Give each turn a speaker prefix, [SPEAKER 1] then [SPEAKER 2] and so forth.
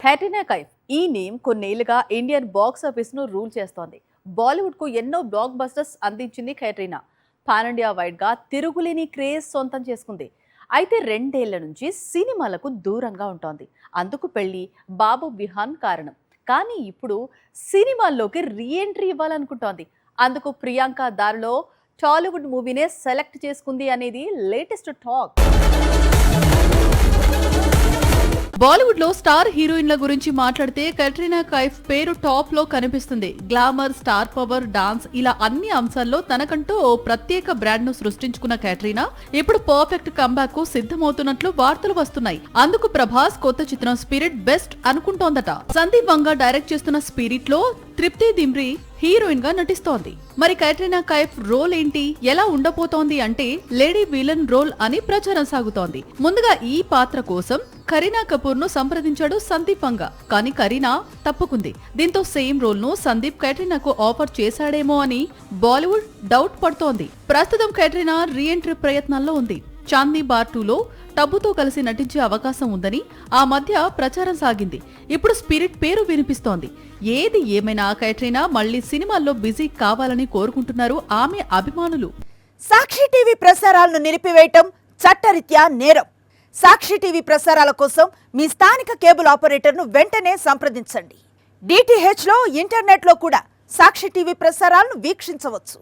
[SPEAKER 1] క్యాట్రినా కైఫ్ ఈ నేమ్ కొన్నేళ్లుగా Indian box office ను రూల్ చేస్తోంది. బాలీవుడ్ కు ఎన్నో బ్లాక్ బస్టర్స్ అందించింది క్యాట్రినా. పాన్ ఇండియా వైడ్ గా తిరుగులేని క్రేజ్ సొంతం చేసుకుంది. అయితే 2 ఏళ్ల నుంచి సినిమాలకు దూరంగా ఉంటోంది. అందుకు పెళ్లి, బాబు విహాన్ కారణం. కానీ ఇప్పుడు సినిమాల్లోకి రీఎంట్రీ ఇవ్వాలనుకుంటోంది. అందుకు ప్రియాంక దారిలో టాలీవుడ్ మూవీనే సెలెక్ట్ చేసుకుంది అనేది లేటెస్ట్ టాక్.
[SPEAKER 2] బాలీవుడ్ లో స్టార్ హీరోయిన్ల గురించి మాట్లాడితే కట్రీనా కైఫ్ పేరు టాప్ లో కనిపిస్తుంది. గ్లామర్, స్టార్ పవర్, డాన్స్ ఇలా అన్ని అంశాల్లో తనకంటూ ఓ ప్రత్యేక బ్రాండ్ ను సృష్టించుకున్న కట్రీనా ఇప్పుడు పర్ఫెక్ట్ కంబ్యాక్ కు సిద్ధమవుతున్నట్లు వార్తలు వస్తున్నాయి. అందుకు ప్రభాస్ కొత్త చిత్రం స్పిరిట్ బెస్ట్ అనుకుంటోందట. సందీప్ వంగా డైరెక్ట్ చేస్తున్న స్పిరిట్ లో తృప్తి దిమ్రి హీరోయిన్ గా నటిస్తోంది. మరి కట్రీనా కైఫ్ రోల్ ఏంటి, ఎలా ఉండబోతోంది అంటే లేడీ విలన్ రోల్ అని ప్రచారం సాగుతోంది. ముందుగా ఈ పాత్ర కోసం కరీనా కపూర్ ను సంప్రదించాడు సందీప్ వంగా, కానీ కరీనా తప్పుకుంది. దీంతో సేమ్ రోల్ ను సందీప్ కట్రీనాకు ఆఫర్ చేశాడేమో అని బాలీవుడ్ డౌట్ పడుతోంది. ప్రస్తుతం కట్రీనా రీఎంట్రీ ప్రయత్నాల్లో ఉంది. చాందనీ బార్ 2లో టబ్బుతో కలిసి నటించే అవకాశం ఉందని ఆ మధ్య ప్రచారం సాగింది. ఇప్పుడు స్పిరిట్ పేరు వినిపిస్తోంది. ఏది ఏమైనా కట్రీనా మళ్లీ సినిమాల్లో బిజీ కావాలని కోరుకుంటున్నారు ఆమె అభిమానులు.
[SPEAKER 3] సాక్షి టీవీ ప్రసారాలను నిలిపివేయటం చట్టరీత్యా నేరం. సాక్షి టీవీ ప్రసారాల కోసం మీ స్థానిక కేబుల్ ఆపరేటర్ను వెంటనే సంప్రదించండి. DTH లో, ఇంటర్నెట్లో కూడా సాక్షి టీవీ ప్రసారాలను వీక్షించవచ్చు.